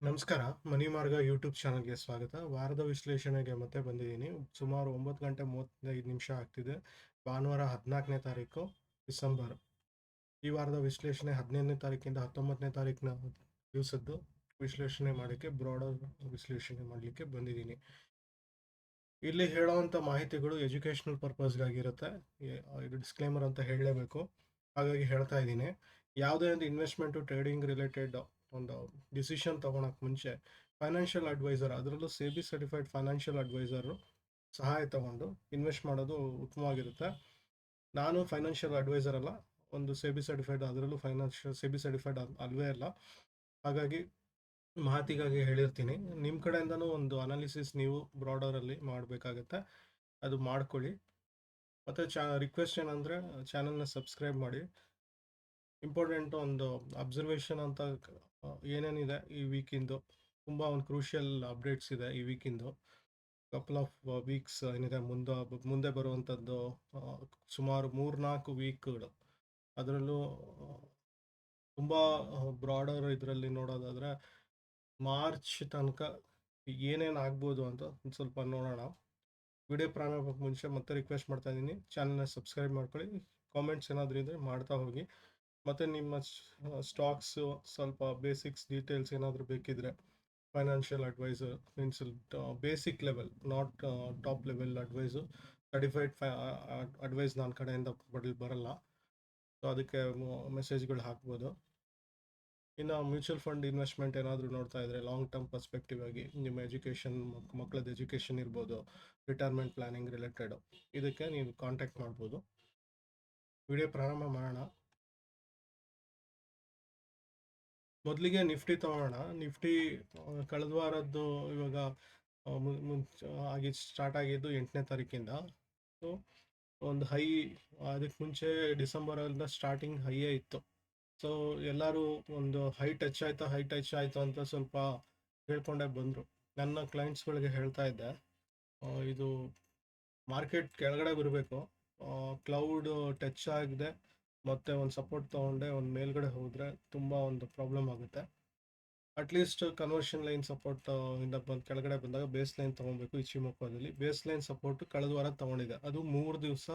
ನಮಸ್ಕಾರ. ಮನಿ ಮಾರ್ಗ ಯೂಟ್ಯೂಬ್ ಚಾನಲ್‌ಗೆ ಸ್ವಾಗತ. ವಾರದ ವಿಶ್ಲೇಷಣೆಗೆ ಮತ್ತೆ ಬಂದಿದ್ದೀನಿ. ಸುಮಾರು 9 ಗಂಟೆ 35 ನಿಮಿಷ ಆಗ್ತಿದೆ. ಭಾನುವಾರ 14ನೇ ತಾರೀಕು ಡಿಸೆಂಬರ್. ಈ ವಾರದ ವಿಶ್ಲೇಷಣೆ 15ನೇ ತಾರೀಕಿಂದ 19ನೇ ತಾರೀಕಿನ ದಿವಸದ್ದು ವಿಶ್ಲೇಷಣೆ ಮಾಡಲಿಕ್ಕೆ ಬ್ರಾಡರ್ ವಿಶ್ಲೇಷಣೆ ಮಾಡಲಿಕ್ಕೆ ಬಂದಿದ್ದೀನಿ. ಇಲ್ಲಿ ಹೇಳುವಂಥ ಮಾಹಿತಿಗಳು ಎಜುಕೇಷನಲ್ ಪರ್ಪಸ್‌ಗಾಗಿರುತ್ತೆ. ಇದು ಡಿಸ್ಕ್ಲೇಮರ್ ಅಂತ ಹೇಳಲೇಬೇಕು. ಹಾಗಾಗಿ ಹೇಳ್ತಾ ಇದ್ದೀನಿ. ಯಾವುದೇ ಒಂದು ಇನ್ವೆಸ್ಟ್ಮೆಂಟು, ಟ್ರೇಡಿಂಗ್ ರಿಲೇಟೆಡ್ ಒಂದು ಡಿಸಿಷನ್ ತೊಗೊಳಕ್ಕೆ ಮುಂಚೆ ಫೈನಾನ್ಷಿಯಲ್ ಅಡ್ವೈಸರ್, ಅದರಲ್ಲೂ ಸೆಬಿ ಸರ್ಟಿಫೈಡ್ ಫೈನಾನ್ಷಿಯಲ್ ಅಡ್ವೈಸರು ಸಹಾಯ ತಗೊಂಡು ಇನ್ವೆಸ್ಟ್ ಮಾಡೋದು ಉತ್ತಮವಾಗಿರುತ್ತೆ. ನಾನು ಫೈನಾನ್ಷಿಯಲ್ ಅಡ್ವೈಸರ್ ಅಲ್ಲ, ಒಂದು ಸೆಬಿ ಸರ್ಟಿಫೈಡ್, ಅದರಲ್ಲೂ ಫೈನಾನ್ಷಿಯಲ್ ಸೆಬಿ ಸರ್ಟಿಫೈಡ್ ಅಲ್ವೇ ಅಲ್ಲ. ಹಾಗಾಗಿ ಮಾತಿಗಾಗಿ ಹೇಳಿರ್ತೀನಿ. ನಿಮ್ಮ ಕಡೆಯಿಂದನೂ ಒಂದು ಅನಾಲಿಸಿಸ್ ನೀವು ಬ್ರಾಡರಲ್ಲಿ ಮಾಡಬೇಕಾಗತ್ತೆ. ಅದು ಮಾಡ್ಕೊಳ್ಳಿ. ಮತ್ತು ರಿಕ್ವೆಸ್ಟ್ ಏನಂದರೆ ಚಾನಲ್ನ ಸಬ್ಸ್ಕ್ರೈಬ್ ಮಾಡಿ. ಇಂಪಾರ್ಟೆಂಟು ಒಂದು ಅಬ್ಸರ್ವೇಷನ್ ಅಂತ ಏನೇನಿದೆ ಈ ವೀಕಿಂದು, ತುಂಬ ಒಂದು ಕ್ರೂಷಿಯಲ್ ಅಪ್ಡೇಟ್ಸ್ ಇದೆ ಈ ವೀಕಿಂದು. ಕಪಲ್ ಆಫ್ ವೀಕ್ಸ್ ಏನಿದೆ ಮುಂದೆ ಬರುವಂಥದ್ದು, ಸುಮಾರು 3-4 ವೀಕ್ಗಳು. ಅದರಲ್ಲೂ ತುಂಬ ಬ್ರಾಡರ್ ಇದರಲ್ಲಿ ನೋಡೋದಾದರೆ ಮಾರ್ಚ್ ತನಕ ಏನೇನು ಆಗ್ಬೋದು ಅಂತ ಒಂದು ಸ್ವಲ್ಪ ನೋಡೋಣ. ವಿಡಿಯೋ ಪ್ರಾರಂಭಕ್ಕೆ ಮುಂಚೆ ಮತ್ತೆ ರಿಕ್ವೆಸ್ಟ್ ಮಾಡ್ತಾ ಇದ್ದೀನಿ, ಚಾನಲ್ನ ಸಬ್ಸ್ಕ್ರೈಬ್ ಮಾಡ್ಕೊಳ್ಳಿ. ಕಾಮೆಂಟ್ಸ್ ಏನಾದರೂ ಇದ್ದರೆ ಮಾಡ್ತಾ ಹೋಗಿ. ಮತ್ತು ನಿಮ್ಮ ಸ್ಟಾಕ್ಸು ಸ್ವಲ್ಪ ಬೇಸಿಕ್ಸ್ ಡೀಟೇಲ್ಸ್ ಏನಾದರೂ ಬೇಕಿದ್ರೆ financial adviser means basic level, not top level advice, certified advice ನನ್ನ ಕಡೆಯಿಂದ ಬರಲ್ಲ. ಸೊ ಅದಕ್ಕೆ ಮೆಸೇಜ್ಗಳು ಹಾಕ್ಬೋದು. ಇನ್ನು ಮ್ಯೂಚುವಲ್ ಫಂಡ್ ಇನ್ವೆಸ್ಟ್ಮೆಂಟ್ ಏನಾದರೂ ನೋಡ್ತಾ ಇದ್ದರೆ ಲಾಂಗ್ ಟರ್ಮ್ ಪರ್ಸ್ಪೆಕ್ಟಿವ್ ಆಗಿ ನಿಮ್ಮ ಎಜುಕೇಷನ್, ಮಕ್ಕಳದ್ದು ಎಜುಕೇಷನ್ ಇರ್ಬೋದು, ರಿಟೈರ್ಮೆಂಟ್ ಪ್ಲಾನಿಂಗ್ ರಿಲೇಟೆಡು, ಇದಕ್ಕೆ ನೀವು ಕಾಂಟ್ಯಾಕ್ಟ್ ಮಾಡ್ಬೋದು. ವಿಡಿಯೋ ಪ್ರಾರಂಭ ಮಾಡೋಣ. ಮೊದಲಿಗೆ ನಿಫ್ಟಿ ತಗೊಳ್ಳೋಣ. ನಿಫ್ಟಿ ಕಳೆದ ವಾರದ್ದು ಇವಾಗ ಸ್ಟಾರ್ಟ್ ಆಗಿದ್ದು 8ನೇ ತಾರೀಕಿಂದ. ಸೊ ಒಂದು ಹೈ, ಅದಕ್ಕೆ ಮುಂಚೆ ಡಿಸೆಂಬರಿಂದ ಸ್ಟಾರ್ಟಿಂಗ್ ಹೈಯೇ ಇತ್ತು. ಸೊ ಎಲ್ಲರೂ ಒಂದು ಹೈ ಟಚ್ ಆಯಿತು ಅಂತ ಸ್ವಲ್ಪ ಹೇಳ್ಕೊಂಡೇ ಬಂದರು. ನನ್ನ ಕ್ಲೈಂಟ್ಸ್ಗಳಿಗೆ ಹೇಳ್ತಾ ಇದ್ದೆ, ಇದು ಮಾರ್ಕೆಟ್ ಕೆಳಗಡೆ ಬರಬೇಕು, ಕ್ಲೌಡ್ ಟಚ್ ಆಗಿದೆ ಮತ್ತು ಒಂದು ಸಪೋರ್ಟ್ ತೊಗೊಂಡೆ ಒಂದು ಮೇಲ್ಗಡೆ ಹೋದರೆ ತುಂಬ ಒಂದು ಪ್ರಾಬ್ಲಮ್ ಆಗುತ್ತೆ. ಅಟ್ಲೀಸ್ಟ್ ಕನ್ವರ್ಷನ್ ಲೈನ್ ಸಪೋರ್ಟ್ ಇಂದ ಕೆಳಗಡೆ ಬಂದಾಗ ಬೇಸ್ ಲೈನ್ ತೊಗೊಬೇಕು. ಇಚಿಮೊಕೊದಲ್ಲಿ ಬೇಸ್ ಲೈನ್ ಸಪೋರ್ಟ್ ಕಳೆದ ವಾರ ತೊಗೊಂಡಿದೆ, ಅದು 3 ದಿವಸ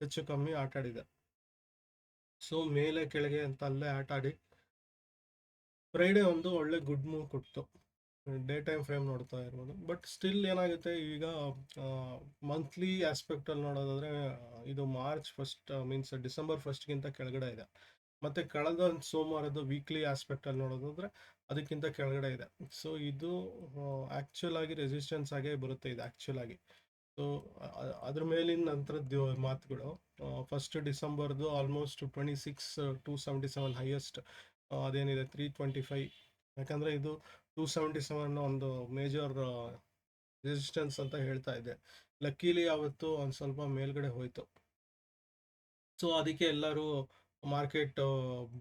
ಹೆಚ್ಚು ಕಮ್ಮಿ ಆಟ ಆಡಿದೆ. ಸೊ ಮೇಲೆ ಕೆಳಗೆ ಅಂತ ಅಲ್ಲೇ ಆಟ ಆಡಿ ಫ್ರೈಡೇ ಒಂದು ಒಳ್ಳೆ ಗುಡ್ ಮೂವ್ ಕೊಡ್ತು. ಡೇ ಟೈಮ್ ಫ್ರೇಮ್ ನೋಡ್ತಾ ಇರ್ಬೋದು. ಬಟ್ ಸ್ಟಿಲ್ ಏನಾಗುತ್ತೆ, ಈಗ ಮಂತ್ಲಿ ಆಸ್ಪೆಕ್ಟಲ್ಲಿ ನೋಡೋದಾದರೆ ಇದು ಮಾರ್ಚ್ ಫಸ್ಟ್ ಮೀನ್ಸ್ ಡಿಸೆಂಬರ್ ಫಸ್ಟ್ಗಿಂತ ಕೆಳಗಡೆ ಇದೆ. ಮತ್ತು ಕಳೆದ ಸೋಮವಾರದ ವೀಕ್ಲಿ ಆಸ್ಪೆಕ್ಟಲ್ಲಿ ನೋಡೋದಾದರೆ ಅದಕ್ಕಿಂತ ಕೆಳಗಡೆ ಇದೆ. ಸೊ ಇದು ಆ್ಯಕ್ಚುಲ್ ಆಗಿ ರೆಸಿಸ್ಟೆನ್ಸ್ ಆಗೇ ಬರುತ್ತೆ ಇದು ಆ್ಯಕ್ಚುಲ್ ಆಗಿ. ಸೊ ಅದ್ರ ಮೇಲಿನ ನಂತರದ್ದು ಮಾತುಗಳು, ಫಸ್ಟ್ ಡಿಸೆಂಬರ್ದು ಆಲ್ಮೋಸ್ಟ್ 26,277 ಹೈಯೆಸ್ಟ್, ಅದೇನಿದೆ 325. ಯಾಕಂದರೆ ಇದು 277 ಒಂದು ಮೇಜರ್ ರೆಸಿಸ್ಟೆನ್ಸ್ ಅಂತ ಹೇಳ್ತಾ ಇದೆ. ಲಕ್ಕೀಲಿ ಅವತ್ತು ಒಂದು ಸ್ವಲ್ಪ ಮೇಲ್ಗಡೆ ಹೋಯಿತು. ಸೊ ಅದಕ್ಕೆ ಎಲ್ಲರೂ ಮಾರ್ಕೆಟ್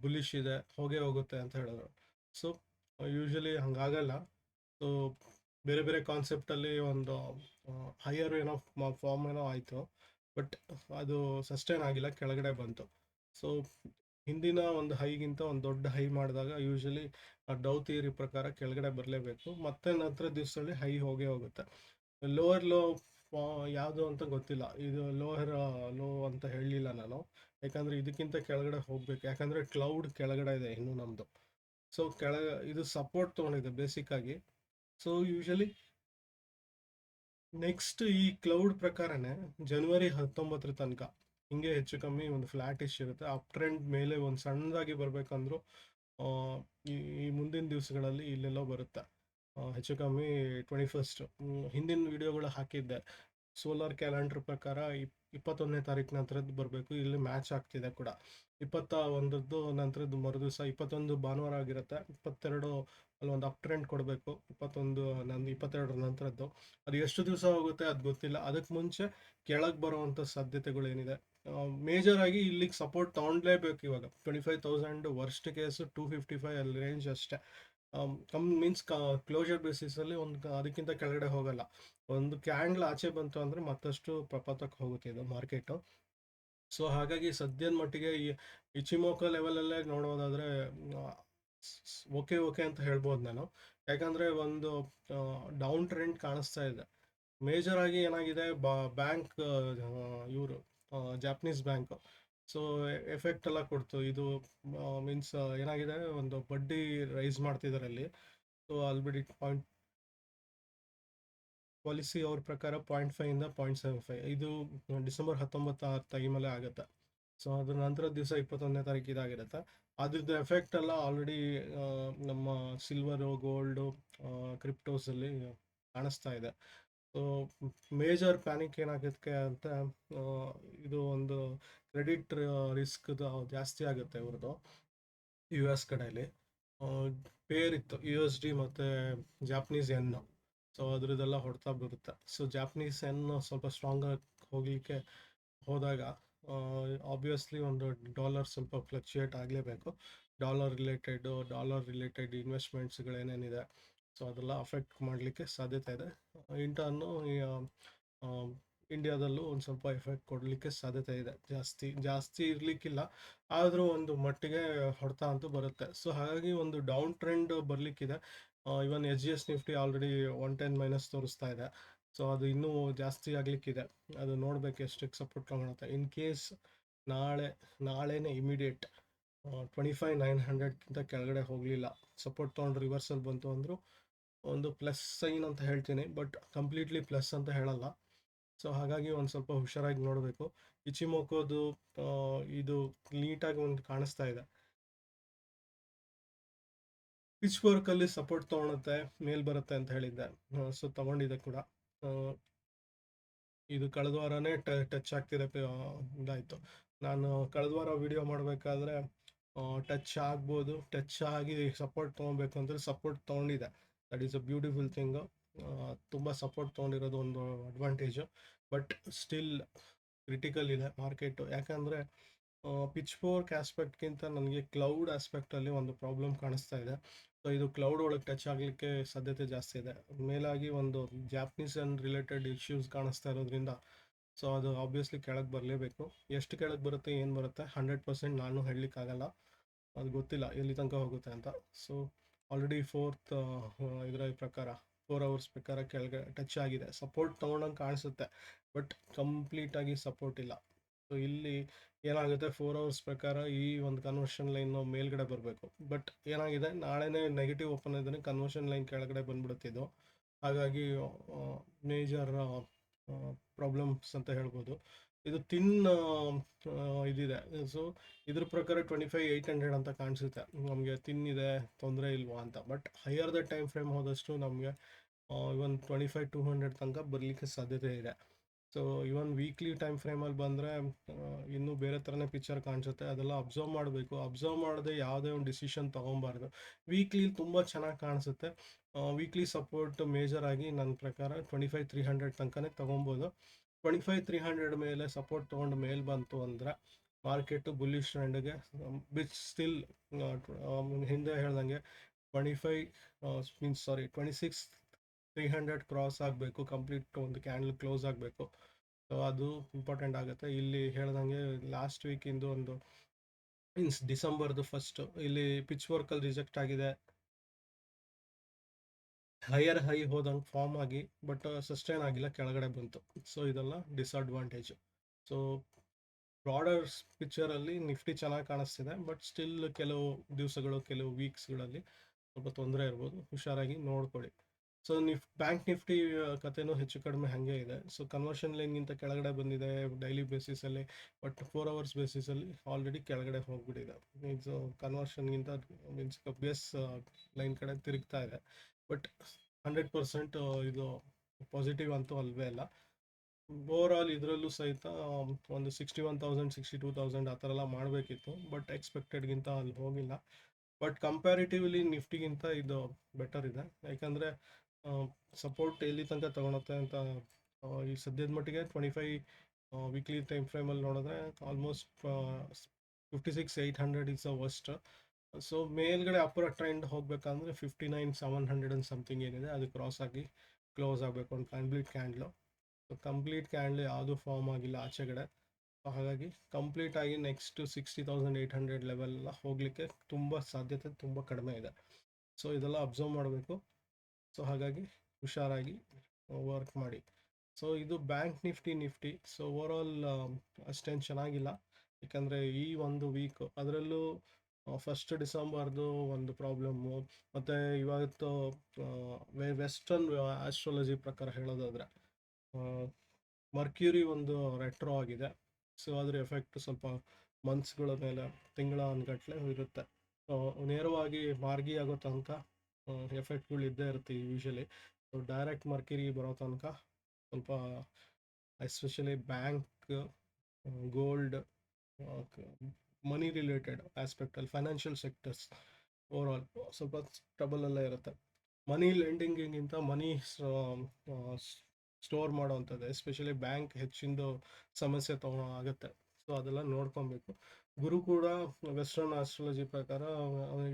ಬುಲಿಶ್ ಇದೆ, ಹೋಗೇ ಹೋಗುತ್ತೆ ಅಂತ ಹೇಳಿದ್ರು. So usually ಹಂಗಾಗಲ್ಲ. ಸೊ ಬೇರೆ ಬೇರೆ ಕಾನ್ಸೆಪ್ಟಲ್ಲಿ ಒಂದು ಹೈಯರ್ ಏನೋ ಫಾರ್ಮ್ ಏನೋ ಆಯಿತು, ಬಟ್ ಅದು ಸಸ್ಟೈನ್ ಆಗಿಲ್ಲ, ಕೆಳಗಡೆ ಬಂತು. ಸೊ ಹಿಂದಿನ ಒಂದು ಹೈಗಿಂತ ಒಂದು ದೊಡ್ಡ ಹೈ ಮಾಡಿದಾಗ ಯೂಶ್ವಲಿ ಡೌ ಥಿಯರಿ ಪ್ರಕಾರ ಕೆಳಗಡೆ ಬರಲೇಬೇಕು, ಮತ್ತೆ ನಂತರ ದಿವಸದಲ್ಲಿ ಹೈ ಹೋಗೇ ಹೋಗುತ್ತೆ. ಲೋವರ್ ಲೋ ಯಾವುದು ಅಂತ ಗೊತ್ತಿಲ್ಲ, ಇದು ಲೋವರ್ ಲೋ ಅಂತ ಹೇಳಲಿಲ್ಲ ನಾನು, ಯಾಕಂದರೆ ಇದಕ್ಕಿಂತ ಕೆಳಗಡೆ ಹೋಗಬೇಕು. ಯಾಕಂದರೆ ಕ್ಲೌಡ್ ಕೆಳಗಡೆ ಇದೆ ಇನ್ನೂ ನಮ್ಮದು. ಸೊ ಇದು ಸಪೋರ್ಟ್ ತೊಗೊಂಡಿದೆ ಬೇಸಿಕ್ಕಾಗಿ. ಸೊ ಯೂಶ್ವಲಿ ನೆಕ್ಸ್ಟ್ ಈ ಕ್ಲೌಡ್ ಪ್ರಕಾರನೇ ಜನವರಿ 19 ತನಕ ಹಿಂಗೆ ಹೆಚ್ಚು ಕಮ್ಮಿ ಒಂದು ಫ್ಲ್ಯಾಟಿಶ್ ಇರುತ್ತೆ. ಅಪ್ ಟ್ರೆಂಡ್ ಮೇಲೆ ಒಂದು ಸಣ್ಣದಾಗಿ ಬರಬೇಕಂದ್ರೂ ಈ ಮುಂದಿನ ದಿವಸಗಳಲ್ಲಿ ಇಲ್ಲೆಲ್ಲೋ ಬರುತ್ತೆ. ಹೆಚ್ಚು ಕಮ್ಮಿ 21st ಹಿಂದಿನ ವಿಡಿಯೋಗಳು ಹಾಕಿದ್ದೆ. ಸೋಲಾರ್ ಕ್ಯಾಲೆಂಡರ್ ಪ್ರಕಾರ 21ನೇ ತಾರೀಕು ನಂತರದ್ದು ಬರಬೇಕು. ಇಲ್ಲಿ ಮ್ಯಾಚ್ ಆಗ್ತಿದೆ ಕೂಡ. 21ದ್ದು ನಂತರದ್ದು ಮರುದಿವಸ 21 ಭಾನುವಾರ ಆಗಿರುತ್ತೆ. 22 ಅಲ್ಲೊಂದು ಅಪ್ ಟ್ರೆಂಡ್ ಕೊಡಬೇಕು. 22ರ ನಂತರದ್ದು ಅದು ಎಷ್ಟು ದಿವಸ ಹೋಗುತ್ತೆ ಅದು ಗೊತ್ತಿಲ್ಲ. ಅದಕ್ಕೆ ಮುಂಚೆ ಕೆಳಗೆ ಬರುವಂಥ ಸಾಧ್ಯತೆಗಳೇನಿದೆ, ಮೇಜರ್ ಆಗಿ ಇಲ್ಲಿಗೆ ಸಪೋರ್ಟ್ ತೊಗೊಳ್ಲೇಬೇಕು. ಇವಾಗ 25,000 ವರ್ಸ್ಟ್ ಕೇಸು 255 ಅಲ್ಲಿ ರೇಂಜ್ ಅಷ್ಟೇ. ಮೀನ್ಸ್ ಕ್ಲೋಜರ್ ಬೇಸಿಸಲ್ಲಿ ಒಂದು ಅದಕ್ಕಿಂತ ಕೆಳಗಡೆ ಹೋಗಲ್ಲ. ಒಂದು ಕ್ಯಾಂಡ್ಲ್ ಆಚೆ ಬಂತು ಅಂದರೆ ಮತ್ತಷ್ಟು ಪ್ರಪಾತಕ್ಕೆ ಹೋಗುತ್ತೆ ಇದು ಮಾರ್ಕೆಟು. ಸೊ ಹಾಗಾಗಿ ಸದ್ಯದ ಮಟ್ಟಿಗೆ ಈ ಇಚಿಮೋಕ ಲೆವೆಲಲ್ಲೇ ನೋಡೋದಾದರೆ ಓಕೆ ಓಕೆ ಅಂತ ಹೇಳ್ಬೋದು ನಾನು. ಯಾಕಂದರೆ ಒಂದು ಡೌನ್ ಟ್ರೆಂಡ್ ಕಾಣಿಸ್ತಾ ಇದೆ. ಮೇಜರ್ ಆಗಿ ಏನಾಗಿದೆ, ಬ್ಯಾಂಕ್ ಇವರು ಜಾಪನೀಸ್ ಬ್ಯಾಂಕ್, ಸೊ ಎಫೆಕ್ಟ್ ಎಲ್ಲ ಕೊಡ್ತು ಇದು. ಮೀನ್ಸ್ ಏನಾಗಿದೆ, ಒಂದು ಬಡ್ಡಿ ರೈಸ್ ಮಾಡ್ತಿದ್ದಾರೆ ಅಲ್ಲಿ. ಸೊ ಅಲ್ಲಿ ಬಿಡಿ ಪಾಲಿಸಿ ಅವ್ರ ಪ್ರಕಾರ 0.5 ಇಂದ 0.75 ಇದು ಡಿಸೆಂಬರ್ 19 ಟೈಮಲ್ಲೇ ಆಗುತ್ತೆ. ಸೊ ಅದ್ರ ನಂತರ ದಿವಸ 21ನೇ ತಾರೀಕು ಇದಾಗಿರುತ್ತೆ. ಅದ್ರದ್ದು ಎಫೆಕ್ಟ್ ಎಲ್ಲ ಆಲ್ರೆಡಿ ನಮ್ಮ ಸಿಲ್ವರು, ಗೋಲ್ಡು, ಕ್ರಿಪ್ಟೋಸಲ್ಲಿ ಕಾಣಿಸ್ತಾ ಇದೆ. ಸೊ ಮೇಜರ್ ಪ್ಯಾನಿಕ್ ಏನಾಗುತ್ತೆ ಅಂತ, ಆ, ಇದು ಒಂದು ಕ್ರೆಡಿಟ್ ರಿಸ್ಕ್ದು ಜಾಸ್ತಿ ಆಗುತ್ತೆ ಇವ್ರದ್ದು ಯು ಎಸ್ ಕಡೆಯಲ್ಲಿ. ಪೇರ್ ಇತ್ತು USD ಮತ್ತು ಜಾಪನೀಸ್ ಎನ್. ಸೊ ಅದ್ರದ್ದೆಲ್ಲ ಹೊಡ್ತಾ ಬರುತ್ತೆ. ಸೊ ಜಾಪನೀಸ್ ಎನ್ ಸ್ವಲ್ಪ ಸ್ಟ್ರಾಂಗ್ ಆಗಿ ಹೋಗಲಿಕ್ಕೆ ಹೋದಾಗ ಆಬ್ವಿಯಸ್ಲಿ ಒಂದು ಡಾಲರ್ ಸ್ವಲ್ಪ ಫ್ಲಕ್ಚುಯೇಟ್ ಆಗಲೇಬೇಕು. ಡಾಲರ್ ರಿಲೇಟೆಡ್ ಇನ್ವೆಸ್ಟ್ಮೆಂಟ್ಸ್ಗಳೇನೇನಿದೆ, ಸೊ ಅದೆಲ್ಲ ಅಫೆಕ್ಟ್ ಮಾಡಲಿಕ್ಕೆ ಸಾಧ್ಯತೆ ಇದೆ. ಇಂಟರ್ನು ಇಂಡಿಯಾದಲ್ಲೂ ಒಂದು ಸ್ವಲ್ಪ ಎಫೆಕ್ಟ್ ಕೊಡಲಿಕ್ಕೆ ಸಾಧ್ಯತೆ ಇದೆ. ಜಾಸ್ತಿ ಇರಲಿಕ್ಕಿಲ್ಲ, ಆದರೂ ಒಂದು ಮಟ್ಟಿಗೆ ಹೊಡೆತ ಅಂತೂ ಬರುತ್ತೆ. ಸೊ ಹಾಗಾಗಿ ಒಂದು ಡೌನ್ ಟ್ರೆಂಡ್ ಬರಲಿಕ್ಕಿದೆ. ಇವನ್ SGS ನಿಫ್ಟಿ ಆಲ್ರೆಡಿ 110 ಮೈನಸ್ ತೋರಿಸ್ತಾ ಇದೆ. ಸೊ ಅದು ಇನ್ನೂ ಜಾಸ್ತಿ ಆಗಲಿಕ್ಕಿದೆ. ಅದು ನೋಡಬೇಕು ಎಷ್ಟಕ್ಕೆ ಸಪೋರ್ಟ್ ತೊಗೊಳುತ್ತೆ. ಇನ್ ಕೇಸ್ ನಾಳೆನೇ ಇಮಿಡಿಯೇಟ್ 25,900ಗಿಂತ ಕೆಳಗಡೆ ಹೋಗಲಿಲ್ಲ, ಸಪೋರ್ಟ್ ತೊಗೊಂಡು ರಿವರ್ಸಲ್ ಬಂತು ಅಂದರೂ ಒಂದು ಪ್ಲಸ್ ಸೈನ್ ಅಂತ ಹೇಳ್ತೀನಿ, ಬಟ್ ಕಂಪ್ಲೀಟ್ಲಿ ಪ್ಲಸ್ ಅಂತ ಹೇಳಲ್ಲ. ಸೊ ಹಾಗಾಗಿ ಒಂದು ಸ್ವಲ್ಪ ಹುಷಾರಾಗಿ ನೋಡಬೇಕು. ಇಚಿಮೋಕೋದು ಇದು ನೀಟಾಗಿ ಒಂದು ಕಾಣಿಸ್ತಾ ಇದೆ. ಪಿಚ್ ವರ್ಕಲ್ಲಿ ಸಪೋರ್ಟ್ ತೊಗೊಳುತ್ತೆ, ಮೇಲ್ ಬರುತ್ತೆ ಅಂತ ಹೇಳಿದ್ದೆ. ಸೊ ತಗೊಂಡಿದೆ ಕೂಡ. ಇದು ಕಳೆದ ವಾರನೇ ಟಚ್ ಆಗ್ತಿದೆ, ಇದಾಯಿತು. ನಾನು ಕಳೆದ ವಾರ ವಿಡಿಯೋ ಮಾಡಬೇಕಾದ್ರೆ ಟಚ್ ಆಗ್ಬೋದು, ಟಚ್ ಆಗಿ ಸಪೋರ್ಟ್ ತೊಗೊಬೇಕು ಅಂದರೆ ಸಪೋರ್ಟ್ ತೊಗೊಂಡಿದೆ. That is a beautiful thing. ತುಂಬ ಸಪೋರ್ಟ್ ತೊಗೊಂಡಿರೋದು ಒಂದು ಅಡ್ವಾಂಟೇಜು. ಬಟ್ ಸ್ಟಿಲ್ ಕ್ರಿಟಿಕಲ್ ಇದೆ ಮಾರ್ಕೆಟು. ಯಾಕಂದರೆ ಪಿಚ್ ಫೋರ್ಕ್ ಆಸ್ಪೆಕ್ಟ್ಗಿಂತ ನನಗೆ ಕ್ಲೌಡ್ ಆಸ್ಪೆಕ್ಟಲ್ಲಿ ಒಂದು ಪ್ರಾಬ್ಲಮ್ ಕಾಣಿಸ್ತಾ ಇದೆ. ಸೊ ಇದು ಕ್ಲೌಡ್ ಒಳಗೆ ಟಚ್ ಆಗಲಿಕ್ಕೆ ಸಾಧ್ಯತೆ ಜಾಸ್ತಿ ಇದೆ. ಮೇಲಾಗಿ ಒಂದು ಜಾಪನೀಸ್ ಅಂಡ್ ರಿಲೇಟೆಡ್ ಇಶ್ಯೂಸ್ ಕಾಣಿಸ್ತಾ ಇರೋದ್ರಿಂದ ಸೊ ಅದು ಆಬ್ವಿಯಸ್ಲಿ ಕೆಳಗೆ ಬರಲೇಬೇಕು. ಎಷ್ಟು ಕೆಳಗೆ ಬರುತ್ತೆ, ಏನು ಬರುತ್ತೆ 100% ನಾನು ಹೇಳಲಿಕ್ಕಾಗಲ್ಲ. ಅದು ಗೊತ್ತಿಲ್ಲ ಎಲ್ಲಿ ತನಕ ಹೋಗುತ್ತೆ ಅಂತ. ಸೊ ಆಲ್ರೆಡಿ ಇದರ ಪ್ರಕಾರ 4 ಅವರ್ಸ್ ಪ್ರಕಾರ ಕೆಳಗೆ ಟಚ್ ಆಗಿದೆ. ಸಪೋರ್ಟ್ ತೊಗೊಂಡಂಗೆ ಕಾಣಿಸುತ್ತೆ, ಬಟ್ ಕಂಪ್ಲೀಟಾಗಿ ಸಪೋರ್ಟ್ ಇಲ್ಲ. ಸೊ ಇಲ್ಲಿ ಏನಾಗುತ್ತೆ, 4 ಅವರ್ಸ್ ಪ್ರಕಾರ ಈ ಒಂದು ಕನ್ವರ್ಷನ್ ಲೈನ್ ಮೇಲ್ಗಡೆ ಬರಬೇಕು. ಬಟ್ ಏನಾಗಿದೆ, ನಾಳೆನೇ ನೆಗೆಟಿವ್ ಓಪನ್ ಇದ್ದಾನೆ, ಕನ್ವರ್ಷನ್ ಲೈನ್ ಕೆಳಗಡೆ ಬಂದ್ಬಿಡುತ್ತಿದ್ದು. ಹಾಗಾಗಿ ಮೇಜರ್ ಪ್ರಾಬ್ಲಮ್ಸ್ ಅಂತ ಹೇಳ್ಬೋದು. ಇದು ಇದಿದೆ. ಸೊ ಇದ್ರ ಪ್ರಕಾರ 25,800 ಅಂತ ಕಾಣಿಸುತ್ತೆ ನಮಗೆ. ಇದೆ, ತೊಂದರೆ ಇಲ್ವಾ ಅಂತ. But higher the time frame ಹೋದಷ್ಟು ನಮಗೆ ಇವನ್ 25,200 ತನಕ ಬರಲಿಕ್ಕೆ ಸಾಧ್ಯತೆ ಇದೆ. ಸೊ ಇವನ್ ವೀಕ್ಲಿ ಟೈಮ್ ಫ್ರೇಮಲ್ಲಿ ಬಂದರೆ ಇನ್ನೂ ಬೇರೆ ಥರನೇ ಪಿಕ್ಚರ್ ಕಾಣಿಸುತ್ತೆ. ಅದೆಲ್ಲ ಅಬ್ಸರ್ವ್ ಮಾಡಬೇಕು. ಅಬ್ಸರ್ವ್ ಮಾಡದೆ ಯಾವುದೇ ಒಂದು ಡಿಸಿಷನ್ ತೊಗೊಬಾರ್ದು. ವೀಕ್ಲಿ ತುಂಬ ಚೆನ್ನಾಗಿ ಕಾಣಿಸುತ್ತೆ. ವೀಕ್ಲಿ ಸಪೋರ್ಟ್ ಮೇಜರ್ ಆಗಿ ನನ್ನ ಪ್ರಕಾರ 25,300 ತನಕನೇ ತೊಗೊಬೋದು. 25,300 ಮೇಲೆ ಸಪೋರ್ಟ್ ತೊಗೊಂಡು ಮೇಲೆ ಬಂತು ಅಂದರೆ ಮಾರ್ಕೆಟು ಬುಲ್ಲಿಶ್ ಟ್ರೆಂಡ್ಗೆ ಬಿಚ್ ಸ್ಟಿಲ್ ಹಿಂದೆ ಹೇಳ್ದಂಗೆ 26,300 ಕ್ರಾಸ್ ಆಗಬೇಕು, ಕಂಪ್ಲೀಟ್ ಒಂದು ಕ್ಯಾಂಡಲ್ ಕ್ಲೋಸ್ ಆಗಬೇಕು. ಸೊ ಅದು ಇಂಪಾರ್ಟೆಂಟ್ ಆಗುತ್ತೆ. ಇಲ್ಲಿ ಹೇಳ್ದಂಗೆ ಲಾಸ್ಟ್ ವೀಕಿಂದು ಒಂದು ಮೀನ್ಸ್ ಡಿಸೆಂಬರ್ದು ಫಸ್ಟು ಇಲ್ಲಿ ಪಿಚ್ ವರ್ಕಲ್ಲಿ ರಿಜೆಕ್ಟ್ ಆಗಿದೆ. ಹೈಯರ್ ಹೈ ಹೋದಂಗೆ ಫಾರ್ಮ್ ಆಗಿ, ಬಟ್ ಸಸ್ಟೈನ್ ಆಗಿಲ್ಲ, ಕೆಳಗಡೆ ಬಂತು. ಸೊ ಇದೆಲ್ಲ ಡಿಸ್ಅಡ್ವಾಂಟೇಜು. ಸೊ ಬ್ರಾಡರ್ ಪಿಕ್ಚರಲ್ಲಿ ನಿಫ್ಟಿ ಚೆನ್ನಾಗಿ ಕಾಣಿಸ್ತಿದೆ, ಬಟ್ ಸ್ಟಿಲ್ ಕೆಲವು ದಿವಸಗಳು, ಕೆಲವು ವೀಕ್ಸ್ಗಳಲ್ಲಿ ಸ್ವಲ್ಪ ತೊಂದರೆ ಇರ್ಬೋದು. ಹುಷಾರಾಗಿ ನೋಡ್ಕೊಳ್ಳಿ. ಸೊ ಬ್ಯಾಂಕ್ ನಿಫ್ಟಿ ಕಥೆನೂ ಹೆಚ್ಚು ಕಡಿಮೆ ಹಾಗೆ ಇದೆ. ಸೊ ಕನ್ವರ್ಷನ್ ಲೈನ್ಗಿಂತ ಕೆಳಗಡೆ ಬಂದಿದೆ ಡೈಲಿ ಬೇಸಿಸಲ್ಲಿ, ಬಟ್ 4 ಅವರ್ಸ್ ಬೇಸಿಸಲ್ಲಿ ಆಲ್ರೆಡಿ ಕೆಳಗಡೆ ಹೋಗ್ಬಿಟ್ಟಿದೆ. ಮೀನ್ಸ್ ಕನ್ವರ್ಷನ್ಗಿಂತ ಮೀನ್ಸ್ ಬೇಸ್ ಲೈನ್ ಕಡೆ ತಿರುಗ್ತಾ ಇದೆ. ಬಟ್ 100% ಇದು ಪಾಸಿಟಿವ್ ಅಂತೂ ಅಲ್ವೇ ಅಲ್ಲ. ಓವರ್ ಆಲ್ ಇದರಲ್ಲೂ ಸಹಿತ ಒಂದು 61,000 62,000 ಆ ಥರ ಎಲ್ಲ ಮಾಡಬೇಕಿತ್ತು, ಬಟ್ ಎಕ್ಸ್ಪೆಕ್ಟೆಡ್ಗಿಂತ ಅಲ್ಲಿ ಹೋಗಿಲ್ಲ. ಬಟ್ ಕಂಪ್ಯಾರಿಟಿವ್ಲಿ ನಿಫ್ಟಿಗಿಂತ ಇದು ಬೆಟರ್ ಇದೆ. ಯಾಕಂದರೆ ಸಪೋರ್ಟ್ ಎಲ್ಲಿ ತನಕ ತೊಗೊಳುತ್ತೆ ಅಂತ ಈ ಸದ್ಯದ ಮಟ್ಟಿಗೆ 25 ವೀಕ್ಲಿ ಟೈಮ್ ಫ್ರೇಮಲ್ಲಿ ನೋಡಿದ್ರೆ almost 56,800 is a worst. So ಮೇಲ್ಗಡೆ ಅಪ್ಪರ್ ಟ್ರೆಂಡ್ ಹೋಗ್ಬೇಕಂದ್ರೆ 59,700 ಅಂಡ್ ಸಮಥಿಂಗ್ ಏನಿದೆ ಅದು ಕ್ರಾಸ್ ಆಗಿ ಕ್ಲೋಸ್ ಆಗಬೇಕು ಒಂದು complete candle. So complete candle ಯಾವುದೂ ಫಾರ್ಮ್ ಆಗಿಲ್ಲ ಆಚೆಗಡೆ. ಹಾಗಾಗಿ ಕಂಪ್ಲೀಟ್ ಆಗಿ ನೆಕ್ಸ್ಟ್ 60,800 ಲೆವೆಲ್ ಎಲ್ಲ ಹೋಗಲಿಕ್ಕೆ ತುಂಬ ಸಾಧ್ಯತೆ ತುಂಬ ಕಡಿಮೆ ಇದೆ. ಸೊ ಇದೆಲ್ಲ ಅಬ್ಸರ್ವ್ ಮಾಡಬೇಕು. ಸೊ ಹಾಗಾಗಿ ಹುಷಾರಾಗಿ ವರ್ಕ್ ಮಾಡಿ. ಸೊ ಇದು ಬ್ಯಾಂಕ್ ನಿಫ್ಟಿ. ಸೊ ಓವರಾಲ್ ಅಷ್ಟೇನು ಚೆನ್ನಾಗಿಲ್ಲ, ಯಾಕಂದರೆ ಈ ಒಂದು ವೀಕ್ ಅದರಲ್ಲೂ ಫಸ್ಟ್ ಡಿಸೆಂಬರ್ದು ಒಂದು ಪ್ರಾಬ್ಲಮ್ಮು, ಮತ್ತು ಇವತ್ತು ವೆಸ್ಟರ್ನ್ ಆಸ್ಟ್ರಾಲಜಿ ಪ್ರಕಾರ ಹೇಳೋದಾದರೆ ಮರ್ಕ್ಯೂರಿ ಒಂದು ರೆಟ್ರೋ ಆಗಿದೆ. ಸೊ ಅದ್ರ ಎಫೆಕ್ಟ್ ಸ್ವಲ್ಪ ಮಂತ್ಸ್ಗಳ ಮೇಲೆ ತಿಂಗಳ ಅನ್ಗಟ್ಲೆ ಇರುತ್ತೆ. ನೇರವಾಗಿ ಮಾರ್ಗಿ ಆಗೋ ತನಕ ಎಫೆಕ್ಟ್ಗಳು ಇದ್ದೇ ಇರುತ್ತೆ ಯೂಶಲಿ. ಸೊ ಡೈರೆಕ್ಟ್ ಮರ್ಕ್ಯೂರಿ ಬರೋ ತನಕ ಸ್ವಲ್ಪ ಎಸ್ಪೆಷಲಿ ಬ್ಯಾಂಕ್, ಗೋಲ್ಡ್, ಮನಿ ರಿಲೇಟೆಡ್ ಆಸ್ಪೆಕ್ಟಲ್ಲಿ ಫೈನಾನ್ಷಿಯಲ್ ಸೆಕ್ಟರ್ಸ್ ಓವರಾಲ್ ಸ್ವಲ್ಪ ಟ್ರಬಲಲ್ಲೇ ಇರುತ್ತೆ. ಮನಿ ಲೆಂಡಿಂಗಿಗಿಂತ ಮನಿ ಸ್ಟೋರ್ ಮಾಡೋವಂಥದ್ದು, ಎಸ್ಪೆಷಲಿ ಬ್ಯಾಂಕ್ ಹೆಚ್ಚಿಂದು ಸಮಸ್ಯೆ ಆಗುತ್ತೆ. ಸೊ ಅದೆಲ್ಲ ನೋಡ್ಕೊಬೇಕು. ಗುರು ಕೂಡ ವೆಸ್ಟರ್ನ್ ಆಸ್ಟ್ರಾಲಜಿ ಪ್ರಕಾರ,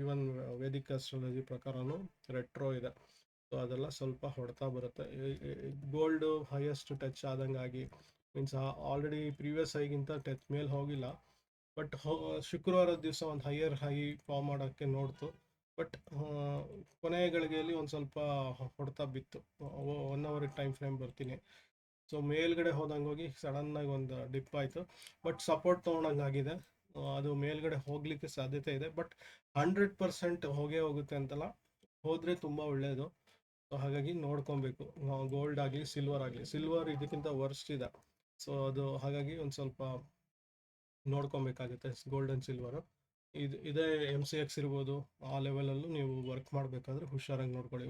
ಇವನ್ ವೇದಿಕ್ ಆಸ್ಟ್ರಾಲಜಿ ಪ್ರಕಾರನೂ ರೆಟ್ರೋ ಇದೆ. ಸೊ ಅದೆಲ್ಲ ಸ್ವಲ್ಪ ಹೊಡೆತ ಬರುತ್ತೆ. ಗೋಲ್ಡು ಹೈಯೆಸ್ಟ್ ಟಚ್ ಆದಂಗಾಗಿ, ಮೀನ್ಸ್ ಆಲ್ರೆಡಿ ಪ್ರೀವಿಯಸ್ ಹೈಗಿಂತ ಟಚ್ ಮೇಲೆ ಹೋಗಿಲ್ಲ, ಬಟ್ ಶುಕ್ರವಾರದ ದಿವಸ ಒಂದು ಹೈಯರ್ ಹೈ ಫಾರ್ಮ್ ಮಾಡೋಕ್ಕೆ ನೋಡ್ತು. ಬಟ್ ಕೊನೆಯ ಗಳಿಗೆಯಲ್ಲಿ ಒಂದು ಸ್ವಲ್ಪ ಹೊಡೆತ ಬಿತ್ತು. 1 ಅವರ್ ಟೈಮ್ ಫ್ರೇಮ್ ಬರ್ತೀನಿ. ಸೊ ಮೇಲ್ಗಡೆ ಹೋದಂಗೆ ಹೋಗಿ ಸಡನ್ನಾಗಿ ಒಂದು ಡಿಪ್ ಆಯಿತು, ಬಟ್ ಸಪೋರ್ಟ್ ತೊಗೊಂಡಂಗಾಗಿದೆ. ಅದು ಮೇಲ್ಗಡೆ ಹೋಗಲಿಕ್ಕೆ ಸಾಧ್ಯತೆ ಇದೆ, ಬಟ್ 100% ಹೋಗುತ್ತೆ ಅಂತಲ್ಲ, ಹೋದರೆ ತುಂಬ ಒಳ್ಳೆಯದು. ಸೊ ಹಾಗಾಗಿ ನೋಡ್ಕೊಬೇಕು. ಗೋಲ್ಡ್ ಆಗಲಿ ಸಿಲ್ವರ್ ಆಗಲಿ, ಸಿಲ್ವರ್ ಇದಕ್ಕಿಂತ ವರ್ಸ್ಟ್ ಇದೆ. ಸೊ ಅದು ಹಾಗಾಗಿ ಒಂದು ಸ್ವಲ್ಪ ನೋಡ್ಕೊಬೇಕಾಗುತ್ತೆ ಗೋಲ್ಡ್ ಆ್ಯಂಡ್ ಸಿಲ್ವರು. ಇದೇ MCX ಇರ್ಬೋದು, ಆ ಲೆವೆಲಲ್ಲೂ ನೀವು ವರ್ಕ್ ಮಾಡಬೇಕಾದ್ರೆ ಹುಷಾರಾಗಿ ನೋಡ್ಕೊಳ್ಳಿ.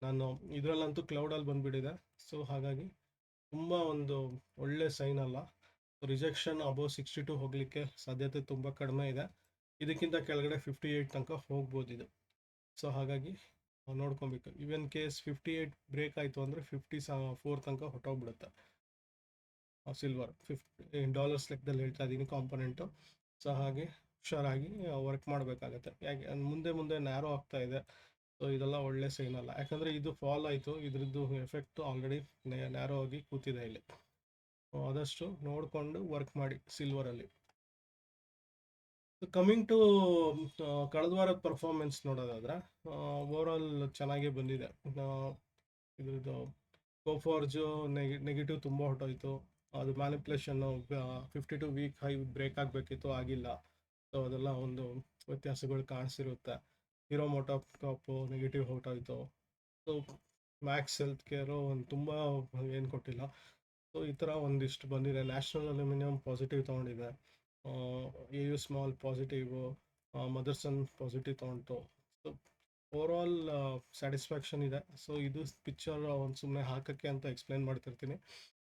ನಾನು ಇದರಲ್ಲಂತೂ ಕ್ಲೌಡಲ್ಲಿ ಬಂದುಬಿಟ್ಟಿದೆ. ಸೊ ಹಾಗಾಗಿ ತುಂಬ ಒಂದು ಒಳ್ಳೆ ಸೈನ್ ಅಲ್ಲ. ರಿಜೆಕ್ಷನ್ ಅಬೋವ್ 62 ಹೋಗಲಿಕ್ಕೆ ಸಾಧ್ಯತೆ ತುಂಬ ಕಡಿಮೆ ಇದೆ. ಇದಕ್ಕಿಂತ ಕೆಳಗಡೆ 58 ತನಕ ಹೋಗ್ಬೋದು ಇದು. ಸೊ ಹಾಗಾಗಿ ನೋಡ್ಕೊಬೇಕು. ಇವನ್ ಕೇಸ್ 58 ಬ್ರೇಕ್ ಆಯಿತು ಅಂದರೆ 54 ತನಕ ಹೊಟ್ಟೋಗ್ಬಿಡುತ್ತೆ ಸಿಲ್ವರ್. $50 ಲೆಕ್ಕದಲ್ಲಿ ಹೇಳ್ತಾ ಇದ್ದೀನಿ ಕಾಂಪೊನೆಂಟು. ಸೊ ಹಾಗೆ ಹುಷಾರಾಗಿ ವರ್ಕ್ ಮಾಡಬೇಕಾಗತ್ತೆ. ಯಾಕೆ ಮುಂದೆ ನ್ಯಾರೋ ಆಗ್ತಾ ಇದೆ. ಸೊ ಇದೆಲ್ಲ ಒಳ್ಳೆ ಸೈನ್ ಅಲ್ಲ, ಯಾಕಂದರೆ ಇದು ಫಾಲ್ ಆಯಿತು, ಇದ್ರದ್ದು ಎಫೆಕ್ಟು ಆಲ್ರೆಡಿ ನ್ಯಾರೋ ಆಗಿ ಕೂತಿದೆ ಇಲ್ಲಿ. ಆದಷ್ಟು ನೋಡಿಕೊಂಡು ವರ್ಕ್ ಮಾಡಿ ಸಿಲ್ವರಲ್ಲಿ. ಕಮಿಂಗ್ ಟು ಕಳೆದ ವಾರದ ಪರ್ಫಾರ್ಮೆನ್ಸ್ ನೋಡೋದಾದ್ರೆ, ಓವರಾಲ್ ಚೆನ್ನಾಗೇ ಬಂದಿದೆ. ಇದ್ರದ್ದು ಕೋಫಾರ್ಜು ನೆಗೆಟಿವ್ ತುಂಬ ಹೊಟ್ಟೋಯ್ತು. ಅದು ಮ್ಯಾನಿಪ್ಯುಲೇಷನ್ನು 52 ವೀಕ್ ಹೈ ಬ್ರೇಕ್ ಆಗಬೇಕಿತ್ತು, ಆಗಿಲ್ಲ. ಸೊ ಅದೆಲ್ಲ ಒಂದು ವ್ಯತ್ಯಾಸಗಳು ಕಾಣಿಸಿರುತ್ತೆ. ಹೀರೋ ಮೋಟೋಕಾರ್ಪು ನೆಗೆಟಿವ್ ಹೊಟ್ಟೋಯ್ತು. ಸೊ ಮ್ಯಾಕ್ಸ್ ಹೆಲ್ತ್ ಕೇರು ಒಂದು ತುಂಬ ಏನು ಕೊಟ್ಟಿಲ್ಲ. ಸೊ ಈ ಥರ ಒಂದಿಷ್ಟು ಬಂದಿದೆ. ನ್ಯಾಷನಲ್ ಅಲ್ಯೂಮಿನಿಯಂ ಪಾಸಿಟಿವ್ ತೊಗೊಂಡಿದೆ, AU small positive, Motherson positive ತೊಗೊಂಡು. ಸೊ ಓವರಾಲ್ ಸ್ಯಾಟಿಸ್ಫ್ಯಾಕ್ಷನ್ ಇದೆ. ಸೊ ಇದು ಪಿಕ್ಚರ್ ಒಂದು ಸುಮ್ಮನೆ ಹಾಕೋಕ್ಕೆ ಅಂತ ಎಕ್ಸ್ಪ್ಲೇನ್ ಮಾಡ್ತಿರ್ತೀನಿ.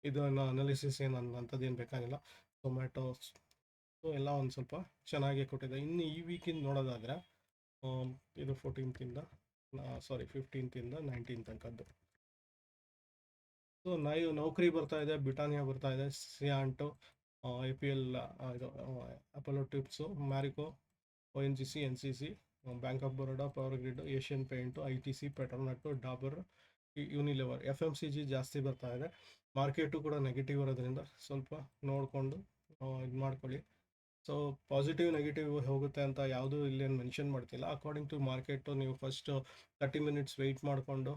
ಇದನ್ನು ಅನಾಲಿಸಿಸ್ ಏನು ಅಂಥದ್ದೇನು ಬೇಕಾಗಿಲ್ಲ. ಟೊಮ್ಯಾಟೋಸ್ ಎಲ್ಲ ಒಂದು ಸ್ವಲ್ಪ ಚೆನ್ನಾಗೇ ಕೊಟ್ಟಿದೆ. ಇನ್ನು ಈ ವೀಕಿಂದ ನೋಡೋದಾದರೆ, ಇದು 14th 15th 19 ತನಕದ್ದು. ಸೊ ನೌಕರಿ ಬರ್ತಾ ಇದೆ, ಬ್ರಿಟಾನಿಯಾ ಬರ್ತಾ ಇದೆ, ಸಿಯಾಂಟು, APL, ಇದು Apollo Tubes, Marico, ONGC, NCC, Bank of Baroda, Power Grid, Asian Paint, ITC, Petronet, Dabur, Unilever, FMCG ಜಾಸ್ತಿ ಬರ್ತಾ ಇದೆ. ಮಾರ್ಕೆಟು ಕೂಡ ನೆಗೆಟಿವ್ ಇರೋದ್ರಿಂದ ಸ್ವಲ್ಪ ನೋಡಿಕೊಂಡು ಇದು ಮಾಡ್ಕೊಳ್ಳಿ. ಸೊ ಪಾಸಿಟಿವ್ ನೆಗೆಟಿವ್ ಹೋಗುತ್ತೆ ಅಂತ ಯಾವುದೂ ಇಲ್ಲೇನು ಮೆನ್ಷನ್ ಮಾಡ್ತಿಲ್ಲ. ಅಕಾರ್ಡಿಂಗ್ ಟು ಮಾರ್ಕೆಟು ನೀವು ಫಸ್ಟ್ 30 ಮಿನಿಟ್ಸ್ ವೆಯ್ಟ್ ಮಾಡಿಕೊಂಡು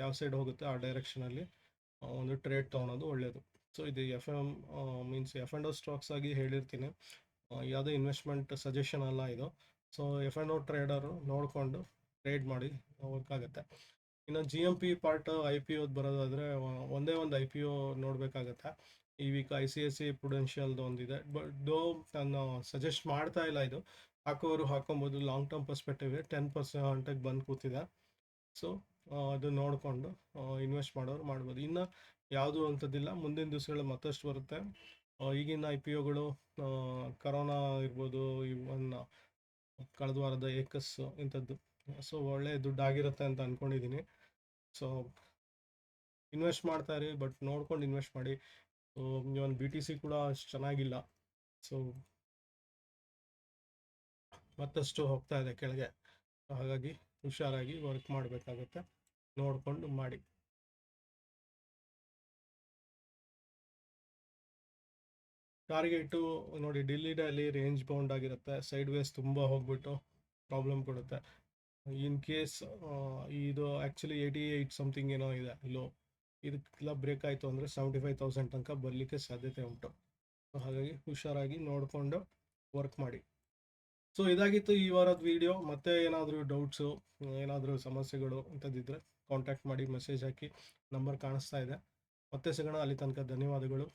ಯಾವ ಸೈಡ್ ಹೋಗುತ್ತೆ ಆ ಡೈರೆಕ್ಷನಲ್ಲಿ ಒಂದು ಟ್ರೇಡ್ ತೊಗೊಳೋದು ಒಳ್ಳೆಯದು. ಸೊ ಇದು ಮೀನ್ಸ್ F&O ಸ್ಟಾಕ್ಸ್ ಆಗಿ ಹೇಳಿರ್ತೀನಿ, ಯಾವುದೇ ಇನ್ವೆಸ್ಟ್ಮೆಂಟ್ ಸಜೆಷನ್ ಅಲ್ಲ ಇದು. ಸೊ F&O ಟ್ರೇಡರು ನೋಡಿಕೊಂಡು ಟ್ರೇಡ್ ಮಾಡಿ ವರ್ಕ್ ಆಗುತ್ತೆ. ಇನ್ನು GMP ಪಾರ್ಟ್ IPO ಬರೋದಾದರೆ, ಒಂದೇ ಒಂದು IPO ನೋಡಬೇಕಾಗತ್ತೆ. ಈ ವೀಕ್ ICICI ಪ್ರುಡೆನ್ಷಿಯಲ್ದು ಒಂದಿದೆ. ಬಟ್ ನಾನು ಸಜೆಸ್ಟ್ ಮಾಡ್ತಾ ಇಲ್ಲ, ಇದು ಹಾಕೋರು ಹಾಕೊಬೋದು. ಲಾಂಗ್ ಟರ್ಮ್ ಪರ್ಸ್ಪೆಕ್ಟಿವ್ 10% ಬಂದು ಕೂತಿದೆ. ಸೊ ಅದು ನೋಡಿಕೊಂಡು ಇನ್ವೆಸ್ಟ್ ಮಾಡೋರು ಮಾಡ್ಬೋದು. ಇನ್ನು ಯಾವುದು ಅಂಥದ್ದಿಲ್ಲ, ಮುಂದಿನ ದಿವಸಗಳು ಮತ್ತಷ್ಟು ಬರುತ್ತೆ. ಈಗಿನ IPOಗಳು ಕರೋನಾ ಇರ್ಬೋದು, ಇವನ್ ಕಳೆದ ವಾರದ ಏಕಸ್ ಇಂಥದ್ದು. ಸೊ ಒಳ್ಳೆ ದುಡ್ಡು ಆಗಿರುತ್ತೆ ಅಂತ ಅಂದ್ಕೊಂಡಿದ್ದೀನಿ. ಸೊ ಇನ್ವೆಸ್ಟ್ ಮಾಡ್ತಾರೆ, ಬಟ್ ನೋಡ್ಕೊಂಡು ಇನ್ವೆಸ್ಟ್ ಮಾಡಿ. ಸೊ ಇವನ್ BTC ಕೂಡ ಅಷ್ಟು ಚೆನ್ನಾಗಿಲ್ಲ. ಸೊ ಮತ್ತಷ್ಟು ಹೋಗ್ತಾ ಇದೆ ಕೆಳಗೆ. ಹಾಗಾಗಿ ಹುಷಾರಾಗಿ ವರ್ಕ್ ಮಾಡಬೇಕಾಗುತ್ತೆ, ನೋಡಿಕೊಂಡು ಮಾಡಿ. ಟಾರ್ಗೆಟು ನೋಡಿ ಡಿಲ್ಲಿಡಲ್ಲಿ ರೇಂಜ್ ಬೌಂಡ್ ಆಗಿರುತ್ತೆ, ಸೈಡ್ ವೇಸ್ ತುಂಬ ಹೋಗ್ಬಿಟ್ಟು ಪ್ರಾಬ್ಲಮ್ ಕೊಡುತ್ತೆ. ಇನ್ ಕೇಸ್ ಇದು ಆ್ಯಕ್ಚುಲಿ 88 ಸಮಥಿಂಗ್ ಏನೋ ಇದೆ ಲೋ, ಇದಕ್ಕೆಲ್ಲ ಬ್ರೇಕ್ ಆಯಿತು ಅಂದರೆ 75,000 ತನಕ ಬರಲಿಕ್ಕೆ ಸಾಧ್ಯತೆ ಉಂಟು. ಸೊ ಹಾಗಾಗಿ ಹುಷಾರಾಗಿ ನೋಡಿಕೊಂಡು ವರ್ಕ್ ಮಾಡಿ. ಸೊ ಇದಾಗಿತ್ತು ಈ ವಾರದ ವಿಡಿಯೋ. ಮತ್ತೆ ಏನಾದರೂ ಡೌಟ್ಸು, ಏನಾದರೂ ಸಮಸ್ಯೆಗಳು ಅಂಥದ್ದಿದ್ದರೆ ಕಾಂಟ್ಯಾಕ್ಟ್ ಮಾಡಿ, ಮೆಸೇಜ್ ಹಾಕಿ, ನಂಬರ್ ಕಾಣಿಸ್ತಾ ಇದೆ. ಮತ್ತೆ ಸಿಗೋಣ, ಅಲ್ಲಿ ತನಕ ಧನ್ಯವಾದಗಳು.